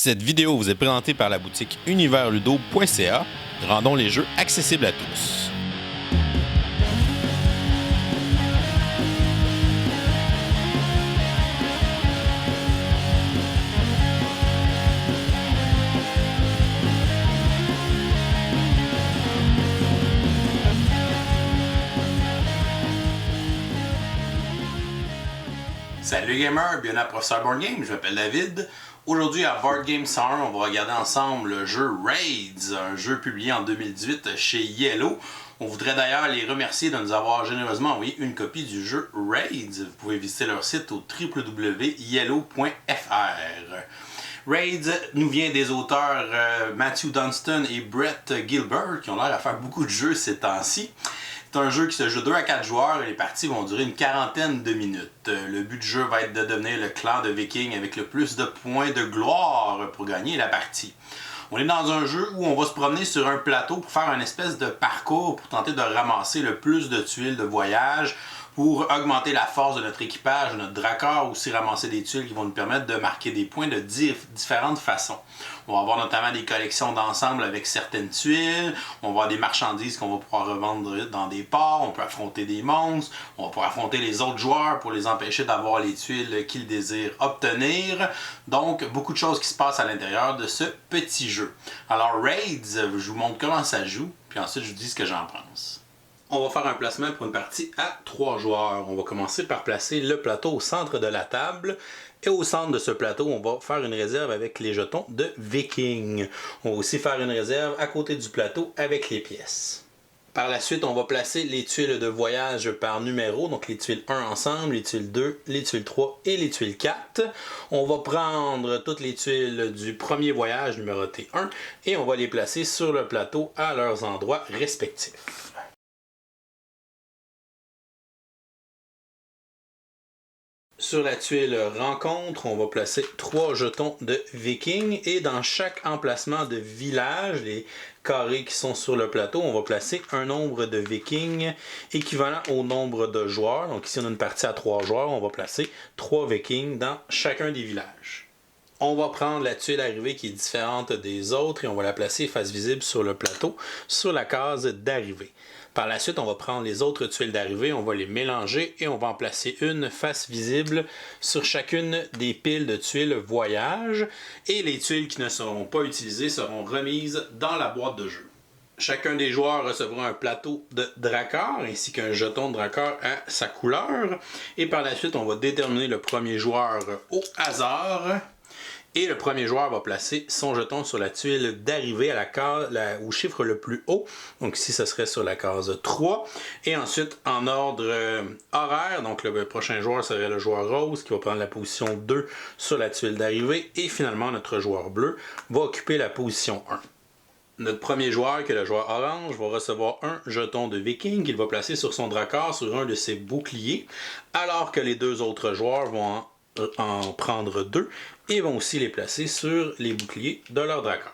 Cette vidéo vous est présentée par la boutique universludo.ca. Rendons les jeux accessibles à tous. Salut gamers, bienvenue à Professeur Board Game, je m'appelle David. Aujourd'hui à Board Game Summer, on va regarder ensemble le jeu Raids, un jeu publié en 2018 chez Yellow. On voudrait d'ailleurs les remercier de nous avoir généreusement envoyé une copie du jeu Raids. Vous pouvez visiter leur site au www.yellow.fr. Raids nous vient des auteurs Matthew Dunstan et Brett Gilbert qui ont l'air à faire beaucoup de jeux ces temps-ci. C'est un jeu qui se joue 2 à 4 joueurs et les parties vont durer une quarantaine de minutes. Le but du jeu va être de devenir le clan de Vikings avec le plus de points de gloire pour gagner la partie. On est dans un jeu où on va se promener sur un plateau pour faire une espèce de parcours pour tenter de ramasser le plus de tuiles de voyage pour augmenter la force de notre équipage, de notre Drakkar, aussi ramasser des tuiles qui vont nous permettre de marquer des points de différentes façons. On va avoir notamment des collections d'ensemble avec certaines tuiles, on va avoir des marchandises qu'on va pouvoir revendre dans des ports, on peut affronter des monstres, on va pouvoir affronter les autres joueurs pour les empêcher d'avoir les tuiles qu'ils désirent obtenir. Donc, beaucoup de choses qui se passent à l'intérieur de ce petit jeu. Alors, Raids, je vous montre comment ça joue, puis ensuite je vous dis ce que j'en pense. On va faire un placement pour une partie à 3 joueurs. On va commencer par placer le plateau au centre de la table. Et au centre de ce plateau, on va faire une réserve avec les jetons de Viking. On va aussi faire une réserve à côté du plateau avec les pièces. Par la suite, on va placer les tuiles de voyage par numéro, donc les tuiles 1 ensemble, les tuiles 2, les tuiles 3 et les tuiles 4. On va prendre toutes les tuiles du premier voyage numéroté 1 et on va les placer sur le plateau à leurs endroits respectifs. Sur la tuile rencontre, on va placer 3 jetons de Viking et dans chaque emplacement de village, les carrés qui sont sur le plateau, on va placer un nombre de Vikings équivalent au nombre de joueurs. Donc ici on a une partie à 3 joueurs, on va placer 3 Vikings dans chacun des villages. On va prendre la tuile arrivée qui est différente des autres et on va la placer face visible sur le plateau, sur la case d'arrivée. Par la suite, on va prendre les autres tuiles d'arrivée, on va les mélanger et on va en placer une face visible sur chacune des piles de tuiles voyage. Et les tuiles qui ne seront pas utilisées seront remises dans la boîte de jeu. Chacun des joueurs recevra un plateau de Drakkar ainsi qu'un jeton de Drakkar à sa couleur. Et par la suite, on va déterminer le premier joueur au hasard. Et le premier joueur va placer son jeton sur la tuile d'arrivée à la case, au chiffre le plus haut. Donc ici, ce serait sur la case 3. Et ensuite, en ordre horaire, donc le prochain joueur serait le joueur rose qui va prendre la position 2 sur la tuile d'arrivée. Et finalement, notre joueur bleu va occuper la position 1. Notre premier joueur, qui est le joueur orange, va recevoir un jeton de Viking qu'il va placer sur son Drakkar sur un de ses boucliers, alors que les 2 autres joueurs vont en prendre 2 et vont aussi les placer sur les boucliers de leur Drakkar.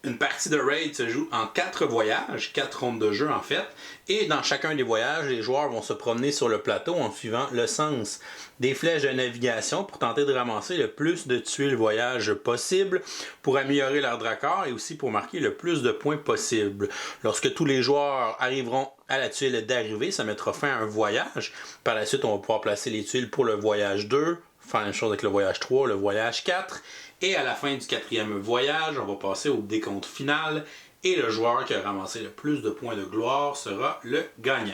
Une partie de Raid se joue en 4 voyages, 4 rondes de jeu en fait, et dans chacun des voyages, les joueurs vont se promener sur le plateau en suivant le sens des flèches de navigation pour tenter de ramasser le plus de tuiles voyage possible, pour améliorer leur Drakkar et aussi pour marquer le plus de points possible. Lorsque tous les joueurs arriveront à la tuile d'arrivée, ça mettra fin à un voyage. Par la suite, on va pouvoir placer les tuiles pour le voyage 2, faire la même chose avec le voyage 3, le voyage 4. Et à la fin du 4e voyage, on va passer au décompte final. Et le joueur qui a ramassé le plus de points de gloire sera le gagnant.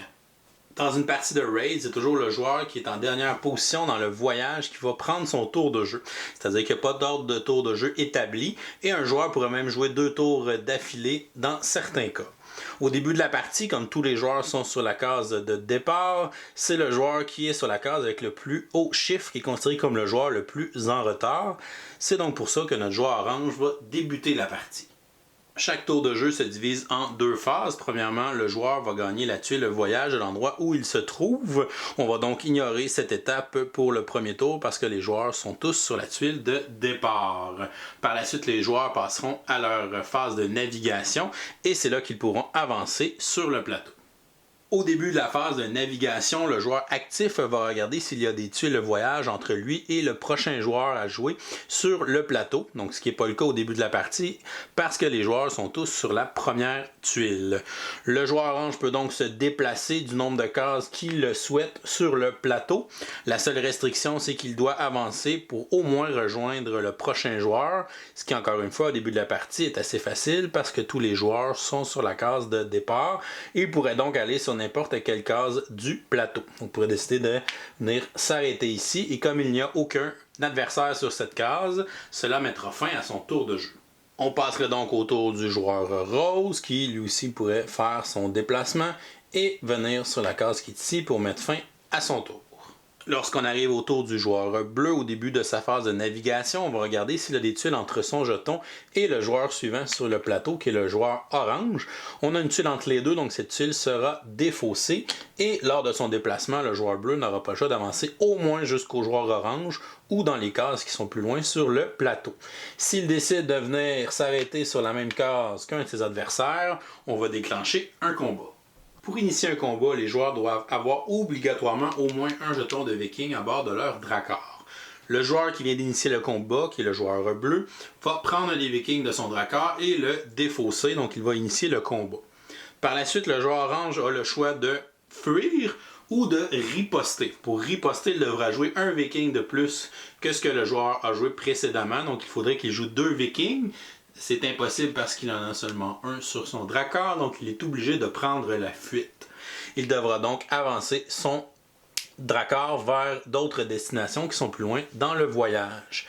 Dans une partie de Raid, c'est toujours le joueur qui est en dernière position dans le voyage qui va prendre son tour de jeu. C'est-à-dire qu'il n'y a pas d'ordre de tour de jeu établi. Et un joueur pourrait même jouer 2 tours d'affilée dans certains cas. Au début de la partie, comme tous les joueurs sont sur la case de départ, c'est le joueur qui est sur la case avec le plus haut chiffre qui est considéré comme le joueur le plus en retard. C'est donc pour ça que notre joueur orange va débuter la partie. Chaque tour de jeu se divise en 2 phases. Premièrement, le joueur va gagner la tuile voyage de l'endroit où il se trouve. On va donc ignorer cette étape pour le premier tour parce que les joueurs sont tous sur la tuile de départ. Par la suite, les joueurs passeront à leur phase de navigation et c'est là qu'ils pourront avancer sur le plateau. Au début de la phase de navigation, le joueur actif va regarder s'il y a des tuiles de voyage entre lui et le prochain joueur à jouer sur le plateau. Donc, ce qui n'est pas le cas au début de la partie parce que les joueurs sont tous sur la première tuile. Le joueur orange peut donc se déplacer du nombre de cases qu'il le souhaite sur le plateau. La seule restriction, c'est qu'il doit avancer pour au moins rejoindre le prochain joueur, ce qui, encore une fois, au début de la partie est assez facile parce que tous les joueurs sont sur la case de départ. Il pourrait donc aller sur n'importe quelle case du plateau. On pourrait décider de venir s'arrêter ici et comme il n'y a aucun adversaire sur cette case, cela mettra fin à son tour de jeu. On passerait donc au tour du joueur rose qui lui aussi pourrait faire son déplacement et venir sur la case qui est ici pour mettre fin à son tour. Lorsqu'on arrive au tour du joueur bleu, au début de sa phase de navigation, on va regarder s'il a des tuiles entre son jeton et le joueur suivant sur le plateau, qui est le joueur orange. On a une tuile entre les deux, donc cette tuile sera défaussée. Et lors de son déplacement, le joueur bleu n'aura pas le choix d'avancer au moins jusqu'au joueur orange ou dans les cases qui sont plus loin sur le plateau. S'il décide de venir s'arrêter sur la même case qu'un de ses adversaires, on va déclencher un combat. Pour initier un combat, les joueurs doivent avoir obligatoirement au moins un jeton de viking à bord de leur Drakkar. Le joueur qui vient d'initier le combat, qui est le joueur bleu, va prendre les vikings de son Drakkar et le défausser, donc il va initier le combat. Par la suite, le joueur orange a le choix de fuir ou de riposter. Pour riposter, il devra jouer un viking de plus que ce que le joueur a joué précédemment, donc il faudrait qu'il joue 2 vikings. C'est impossible parce qu'il en a seulement un sur son Drakkar, donc il est obligé de prendre la fuite. Il devra donc avancer son Drakkar vers d'autres destinations qui sont plus loin dans le voyage.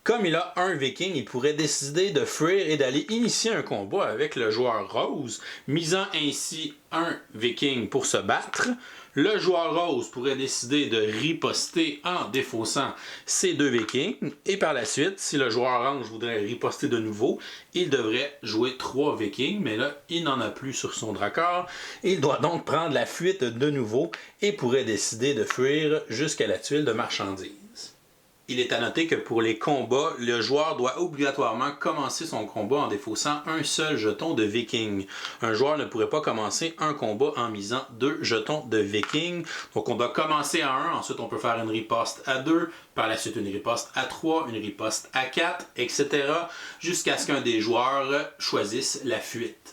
Comme il a un viking, il pourrait décider de fuir et d'aller initier un combat avec le joueur rose, misant ainsi un viking pour se battre. Le joueur rose pourrait décider de riposter en défaussant ses 2 vikings. Et par la suite, si le joueur orange voudrait riposter de nouveau, il devrait jouer 3 vikings. Mais là, il n'en a plus sur son Drakkar. Il doit donc prendre la fuite de nouveau et pourrait décider de fuir jusqu'à la tuile de marchandises. Il est à noter que pour les combats, le joueur doit obligatoirement commencer son combat en défaussant un seul jeton de viking. Un joueur ne pourrait pas commencer un combat en misant 2 jetons de viking. Donc on doit commencer à 1, ensuite on peut faire une riposte à 2, par la suite une riposte à 3, une riposte à 4, etc. jusqu'à ce qu'un des joueurs choisisse la fuite.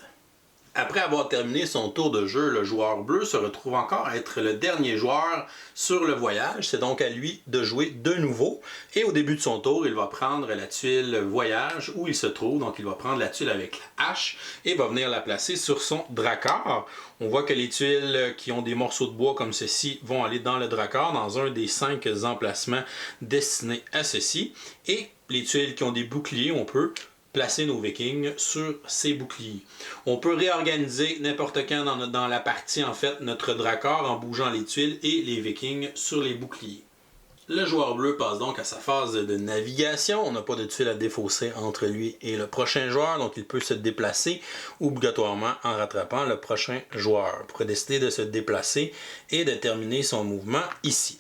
Après avoir terminé son tour de jeu, le joueur bleu se retrouve encore à être le dernier joueur sur le voyage. C'est donc à lui de jouer de nouveau. Et au début de son tour, il va prendre la tuile voyage où il se trouve. Donc il va prendre la tuile avec la hache et va venir la placer sur son Drakkar. On voit que les tuiles qui ont des morceaux de bois comme ceci vont aller dans le Drakkar, dans un des 5 emplacements destinés à ceci. Et les tuiles qui ont des boucliers, on peut placer nos vikings sur ces boucliers. On peut réorganiser n'importe quand dans la partie en fait notre Drakkar en bougeant les tuiles et les vikings sur les boucliers. Le joueur bleu passe donc à sa phase de navigation. On n'a pas de tuile à défausser entre lui et le prochain joueur, donc il peut se déplacer obligatoirement en rattrapant le prochain joueur. Il pourrait décider de se déplacer et de terminer son mouvement ici.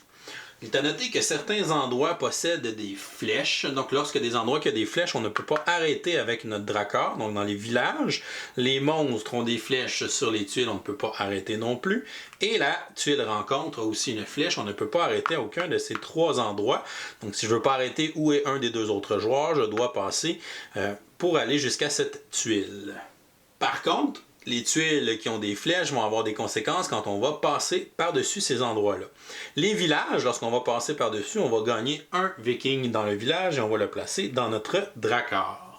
Il est à noter que certains endroits possèdent des flèches. Donc, lorsque des endroits qui ont des flèches, on ne peut pas arrêter avec notre Drakkar. Donc, dans les villages, les monstres ont des flèches sur les tuiles, on ne peut pas arrêter non plus. Et la tuile rencontre a aussi une flèche, on ne peut pas arrêter à aucun de ces 3 endroits. Donc, si je ne veux pas arrêter où est un des 2 autres joueurs, je dois passer pour aller jusqu'à cette tuile. Par contre, les tuiles qui ont des flèches vont avoir des conséquences quand on va passer par-dessus ces endroits-là. Les villages, lorsqu'on va passer par-dessus, on va gagner un viking dans le village et on va le placer dans notre Drakkar.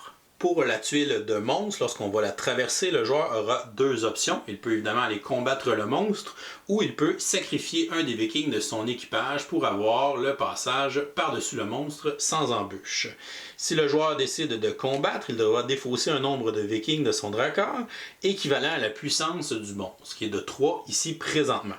Pour la tuile de monstre, lorsqu'on va la traverser, le joueur aura 2 options. Il peut évidemment aller combattre le monstre ou il peut sacrifier un des vikings de son équipage pour avoir le passage par-dessus le monstre sans embûche. Si le joueur décide de combattre, il devra défausser un nombre de vikings de son Drakkar équivalent à la puissance du monstre, qui est de 3 ici présentement.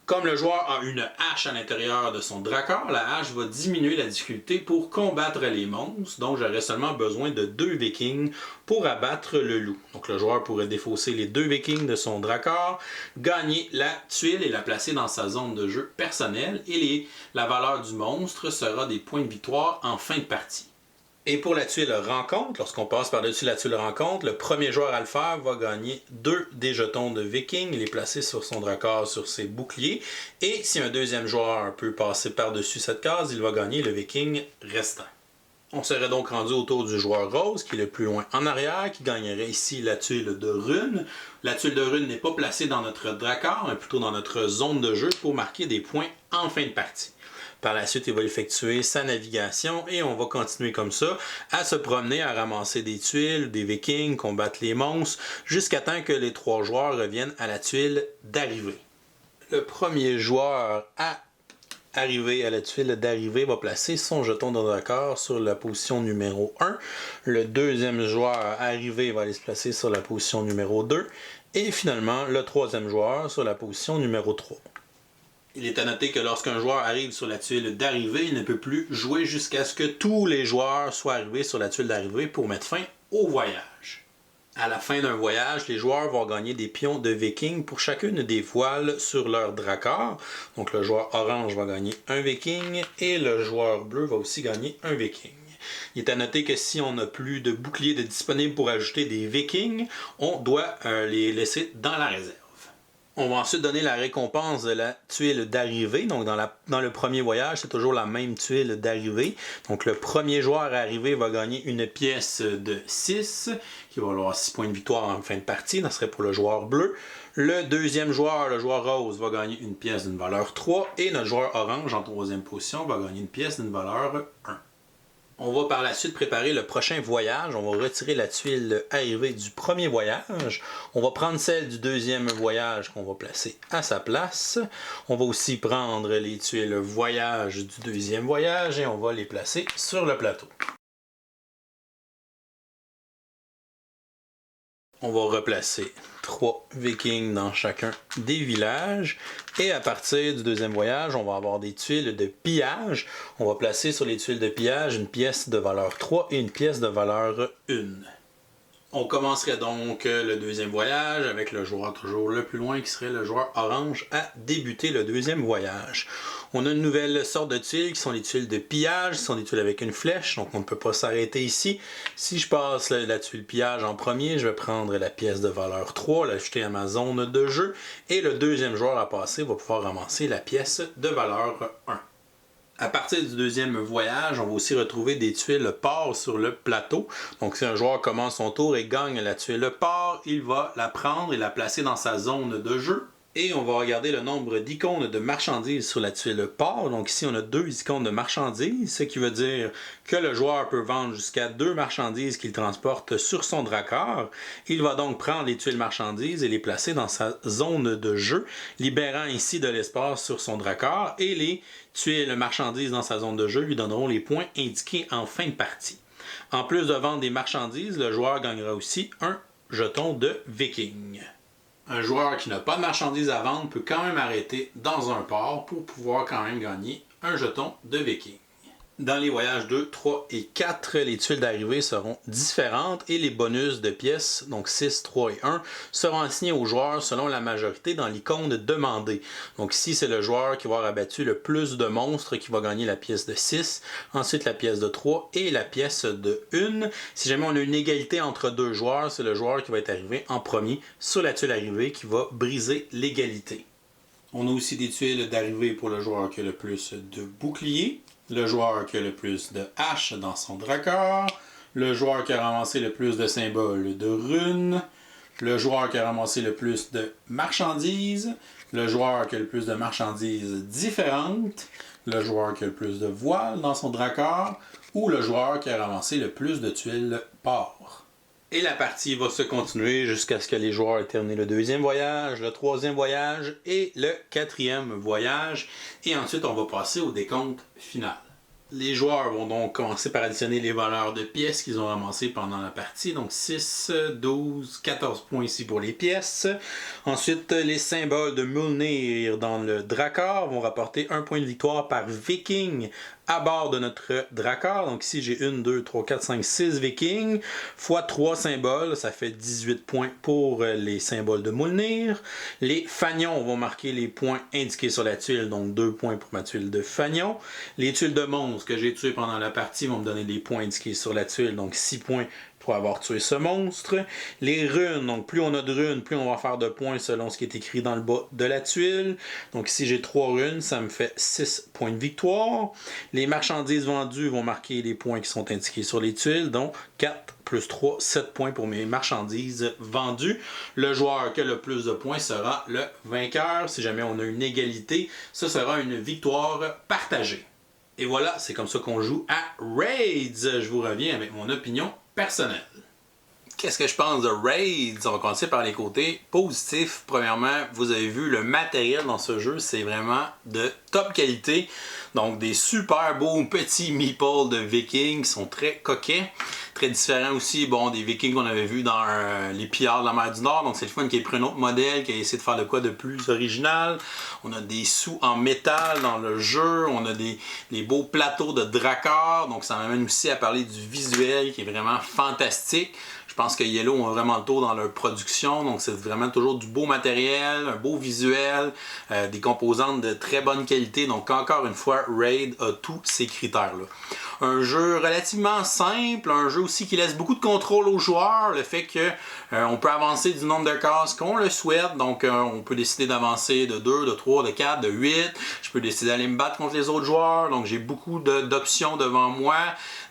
Comme le joueur a une hache à l'intérieur de son Drakkar, la hache va diminuer la difficulté pour combattre les monstres, donc j'aurai seulement besoin de 2 vikings pour abattre le loup. Donc le joueur pourrait défausser les 2 vikings de son Drakkar, gagner la tuile et la placer dans sa zone de jeu personnelle, et la valeur du monstre sera des points de victoire en fin de partie. Et pour la tuile rencontre, lorsqu'on passe par-dessus la tuile rencontre, le premier joueur à le faire va gagner 2 des jetons de Viking, les placer sur son dracard, sur ses boucliers. Et si un deuxième joueur peut passer par-dessus cette case, il va gagner le Viking restant. On serait donc rendu autour du joueur rose, qui est le plus loin en arrière, qui gagnerait ici la tuile de rune. La tuile de rune n'est pas placée dans notre dracard, mais plutôt dans notre zone de jeu pour marquer des points en fin de partie. Par la suite, il va effectuer sa navigation et on va continuer comme ça à se promener, à ramasser des tuiles, des vikings, combattre les monstres, jusqu'à temps que les 3 joueurs reviennent à la tuile d'arrivée. Le premier joueur à arriver à la tuile d'arrivée va placer son jeton de dracard sur la position numéro 1. Le deuxième joueur à arriver va aller se placer sur la position numéro 2. Et finalement, le troisième joueur sur la position numéro 3. Il est à noter que lorsqu'un joueur arrive sur la tuile d'arrivée, il ne peut plus jouer jusqu'à ce que tous les joueurs soient arrivés sur la tuile d'arrivée pour mettre fin au voyage. À la fin d'un voyage, les joueurs vont gagner des pions de Viking pour chacune des voiles sur leur dracard. Donc le joueur orange va gagner un Viking et le joueur bleu va aussi gagner un Viking. Il est à noter que si on n'a plus de boucliers disponibles pour ajouter des Vikings, on doit les laisser dans la réserve. On va ensuite donner la récompense de la tuile d'arrivée. Donc, dans le premier voyage, c'est toujours la même tuile d'arrivée. Donc, le premier joueur à arriver va gagner une pièce de 6, qui va avoir 6 points de victoire en fin de partie. Ça serait pour le joueur bleu. Le deuxième joueur, le joueur rose, va gagner une pièce d'une valeur 3. Et notre joueur orange, en troisième position, va gagner une pièce d'une valeur 1. On va par la suite préparer le prochain voyage. On va retirer la tuile arrivée du premier voyage. On va prendre celle du deuxième voyage qu'on va placer à sa place. On va aussi prendre les tuiles voyage du deuxième voyage et on va les placer sur le plateau. On va replacer 3 vikings dans chacun des villages. Et à partir du deuxième voyage, on va avoir des tuiles de pillage. On va placer sur les tuiles de pillage une pièce de valeur 3 et une pièce de valeur 1. On commencerait donc le deuxième voyage avec le joueur toujours le plus loin qui serait le joueur orange à débuter le deuxième voyage. On a une nouvelle sorte de tuiles qui sont les tuiles de pillage, qui sont des tuiles avec une flèche, donc on ne peut pas s'arrêter ici. Si je passe la tuile pillage en premier, je vais prendre la pièce de valeur 3, l'ajouter à ma zone de jeu, et le deuxième joueur à passer va pouvoir ramasser la pièce de valeur 1. À partir du deuxième voyage, on va aussi retrouver des tuiles port sur le plateau. Donc si un joueur commence son tour et gagne la tuile port, il va la prendre et la placer dans sa zone de jeu. Et on va regarder le nombre d'icônes de marchandises sur la tuile port. Donc ici, on a 2 icônes de marchandises, ce qui veut dire que le joueur peut vendre jusqu'à 2 marchandises qu'il transporte sur son dracard. Il va donc prendre les tuiles marchandises et les placer dans sa zone de jeu, libérant ici de l'espace sur son dracard. Et les tuiles marchandises dans sa zone de jeu lui donneront les points indiqués en fin de partie. En plus de vendre des marchandises, le joueur gagnera aussi un jeton de Viking. Un joueur qui n'a pas de marchandises à vendre peut quand même arrêter dans un port pour pouvoir quand même gagner un jeton de Viking. Dans les voyages 2, 3 et 4, les tuiles d'arrivée seront différentes et les bonus de pièces, donc 6, 3 et 1, seront assignés aux joueurs selon la majorité dans l'icône demandée. Donc ici, c'est le joueur qui va avoir abattu le plus de monstres qui va gagner la pièce de 6, ensuite la pièce de 3 et la pièce de 1. Si jamais on a une égalité entre 2 joueurs, c'est le joueur qui va être arrivé en premier sur la tuile arrivée qui va briser l'égalité. On a aussi des tuiles d'arrivée pour le joueur qui a le plus de boucliers, le joueur qui a le plus de haches dans son dracard, le joueur qui a ramassé le plus de symboles de runes, le joueur qui a ramassé le plus de marchandises, le joueur qui a le plus de marchandises différentes, le joueur qui a le plus de voiles dans son dracard, ou le joueur qui a ramassé le plus de tuiles port. Et la partie va se continuer jusqu'à ce que les joueurs aient terminé le deuxième voyage, le troisième voyage et le quatrième voyage. Et ensuite, on va passer au décompte final. Les joueurs vont donc commencer par additionner les valeurs de pièces qu'ils ont ramassées pendant la partie. Donc 6, 12, 14 points ici pour les pièces. Ensuite, les symboles de Mjolnir dans le dracard vont rapporter 1 point de victoire par Viking à bord de notre Drakkar. Donc ici, j'ai 1, 2, 3, 4, 5, 6 Vikings, fois 3 symboles, ça fait 18 points pour les symboles de Mjolnir. Les Fanions vont marquer les points indiqués sur la tuile, donc 2 points pour ma tuile de Fanion. Les tuiles de monstres que j'ai tuées pendant la partie vont me donner des points indiqués sur la tuile, donc 6 points pour avoir tué ce monstre. Les runes, donc plus on a de runes, plus on va faire de points selon ce qui est écrit dans le bas de la tuile. Donc ici j'ai 3 runes, ça me fait 6 points de victoire. Les marchandises vendues vont marquer les points qui sont indiqués sur les tuiles, donc 4 plus 3, 7 points pour mes marchandises vendues. Le joueur qui a le plus de points sera le vainqueur. Si jamais on a une égalité, ce sera une victoire partagée. Et voilà, c'est comme ça qu'on joue à Raids. Je vous reviens avec mon opinion personnelle. Qu'est-ce que je pense de Raids? On va commencer par les côtés positifs. Premièrement, vous avez vu le matériel dans ce jeu, c'est vraiment de top qualité. Donc des super beaux petits meeples de Vikings qui sont très coquets. Très différents aussi, bon, des Vikings qu'on avait vus dans les pillards de la mer du Nord. Donc c'est le fun qui ait pris un autre modèle, qui a essayé de faire de quoi de plus original. On a des sous en métal dans le jeu. On a des beaux plateaux de Drakkar. Donc ça m'amène aussi à parler du visuel qui est vraiment fantastique. Je pense que Yellow ont vraiment le tour dans leur production, donc c'est vraiment toujours du beau matériel, un beau visuel, des composantes de très bonne qualité. Donc encore une fois, Raid a tous ces critères-là. Un jeu relativement simple, un jeu aussi qui laisse beaucoup de contrôle aux joueurs, le fait que on peut avancer du nombre de cases qu'on le souhaite, donc on peut décider d'avancer de 2, de 3, de 4, de 8, je peux décider d'aller me battre contre les autres joueurs, donc j'ai beaucoup d'options devant moi.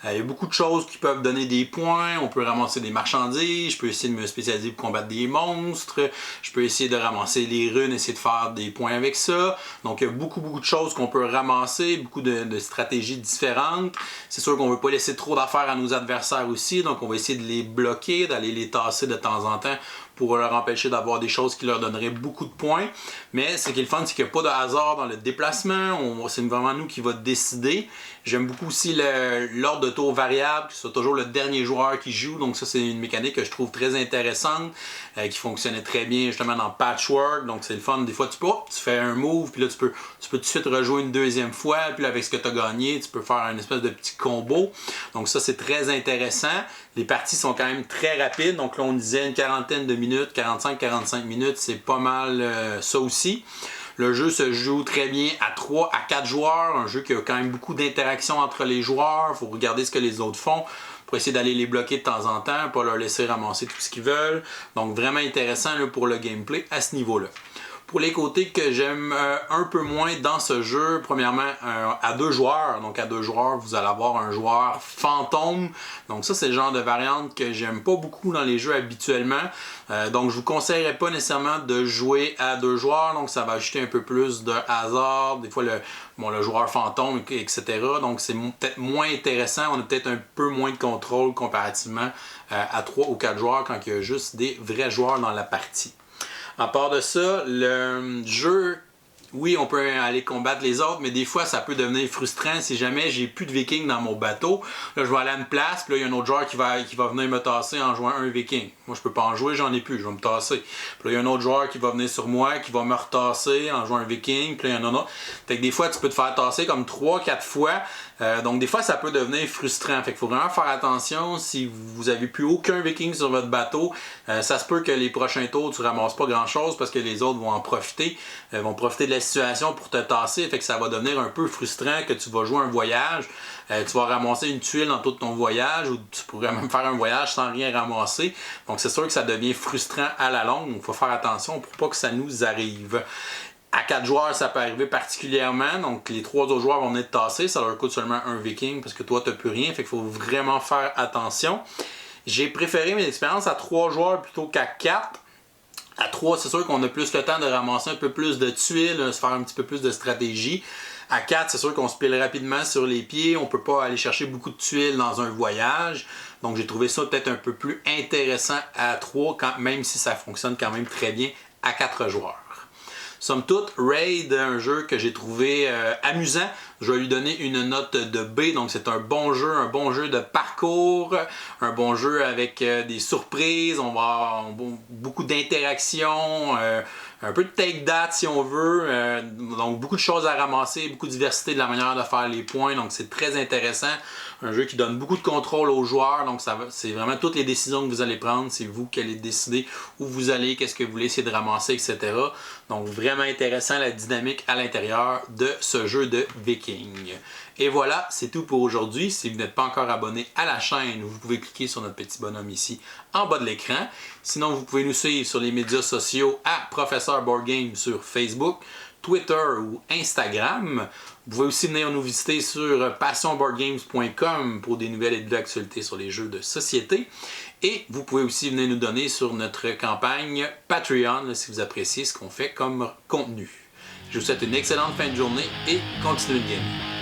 Il y a beaucoup de choses qui peuvent donner des points, on peut ramasser des marchandises, je peux essayer de me spécialiser pour combattre des monstres, je peux essayer de ramasser les runes, essayer de faire des points avec ça. Donc il y a beaucoup de choses qu'on peut ramasser, beaucoup de stratégies différentes. C'est sûr qu'on ne veut pas laisser trop d'affaires à nos adversaires aussi, donc on va essayer de les bloquer, d'aller les tasser de temps en temps pour leur empêcher d'avoir des choses qui leur donneraient beaucoup de points. Mais ce qui est le fun, c'est qu'il n'y a pas de hasard dans le déplacement. C'est vraiment nous qui va décider. J'aime beaucoup aussi l'ordre de tour variable, que ce soit toujours le dernier joueur qui joue. Donc ça, c'est une mécanique que je trouve très intéressante, qui fonctionnait très bien justement dans Patchwork. Donc c'est le fun. Des fois, tu fais un move, puis là, tu peux tout de suite rejouer une deuxième fois. Puis là, avec ce que tu as gagné, tu peux faire une espèce de petit combo. Donc ça, c'est très intéressant. Les parties sont quand même très rapides. Donc là, on disait une quarantaine de minutes, 45 minutes, c'est pas mal ça aussi. Le jeu se joue très bien à 3 à 4 joueurs, un jeu qui a quand même beaucoup d'interactions entre les joueurs, il faut regarder ce que les autres font pour essayer d'aller les bloquer de temps en temps, pas leur laisser ramasser tout ce qu'ils veulent. Donc vraiment intéressant là, pour le gameplay à ce niveau-là. Pour les côtés que j'aime un peu moins dans ce jeu, premièrement, à 2 joueurs. Donc à 2 joueurs, vous allez avoir un joueur fantôme. Donc ça, c'est le genre de variante que j'aime pas beaucoup dans les jeux habituellement. Donc je vous conseillerais pas nécessairement de jouer à 2 joueurs. Donc ça va ajouter un peu plus de hasard. Des fois, le joueur fantôme, etc. Donc c'est peut-être moins intéressant. On a peut-être un peu moins de contrôle comparativement à 3 ou 4 joueurs quand il y a juste des vrais joueurs dans la partie. À part de ça, le jeu, oui, on peut aller combattre les autres, mais des fois, ça peut devenir frustrant si jamais j'ai plus de vikings dans mon bateau. Là, je vais aller à une place, puis là, il y a un autre joueur qui va venir me tasser en jouant un viking. Moi, je peux pas en jouer, j'en ai plus, je vais me tasser. Puis là, il y a un autre joueur qui va venir sur moi, qui va me retasser en jouant un viking, puis là, il y en a un autre. Fait que des fois, tu peux te faire tasser comme 3-4 fois. Donc des fois ça peut devenir frustrant, fait qu'il faut vraiment faire attention. Si vous n'avez plus aucun viking sur votre bateau, ça se peut que les prochains tours tu ramasses pas grand chose parce que les autres vont en profiter, vont profiter de la situation pour te tasser, fait que ça va devenir un peu frustrant que tu vas jouer un voyage, tu vas ramasser une tuile dans tout ton voyage ou tu pourrais même faire un voyage sans rien ramasser. Donc c'est sûr que ça devient frustrant à la longue, donc il faut faire attention pour pas que ça nous arrive. À 4 joueurs, ça peut arriver particulièrement. Donc, les 3 autres joueurs vont venir te tasser. Ça leur coûte seulement un viking parce que toi, tu n'as plus rien. Fait qu'il faut vraiment faire attention. J'ai préféré mes expériences à 3 joueurs plutôt qu'à 4. À 3, c'est sûr qu'on a plus le temps de ramasser un peu plus de tuiles, se faire un petit peu plus de stratégie. À 4, c'est sûr qu'on se pile rapidement sur les pieds. On ne peut pas aller chercher beaucoup de tuiles dans un voyage. Donc, j'ai trouvé ça peut-être un peu plus intéressant à 3, même si ça fonctionne quand même très bien à 4 joueurs. Somme toute, Raid, un jeu que j'ai trouvé amusant. Je vais lui donner une note de B, donc c'est un bon jeu de parcours, un bon jeu avec des surprises, on va avoir beaucoup d'interactions, un peu de take that si on veut, donc beaucoup de choses à ramasser, beaucoup de diversité de la manière de faire les points, donc c'est très intéressant. Un jeu qui donne beaucoup de contrôle aux joueurs, donc c'est vraiment toutes les décisions que vous allez prendre, c'est vous qui allez décider où vous allez, qu'est-ce que vous voulez essayer de ramasser, etc. Donc vraiment intéressant la dynamique à l'intérieur de ce jeu de Viking. Et voilà, c'est tout pour aujourd'hui. Si vous n'êtes pas encore abonné à la chaîne, vous pouvez cliquer sur notre petit bonhomme ici en bas de l'écran. Sinon, vous pouvez nous suivre sur les médias sociaux à Professeur Board Game sur Facebook, Twitter ou Instagram. Vous pouvez aussi venir nous visiter sur passionboardgames.com pour des nouvelles et de l'actualité sur les jeux de société. Et vous pouvez aussi venir nous donner sur notre campagne Patreon là, si vous appréciez ce qu'on fait comme contenu. Je vous souhaite une excellente fin de journée et continuez de gagner.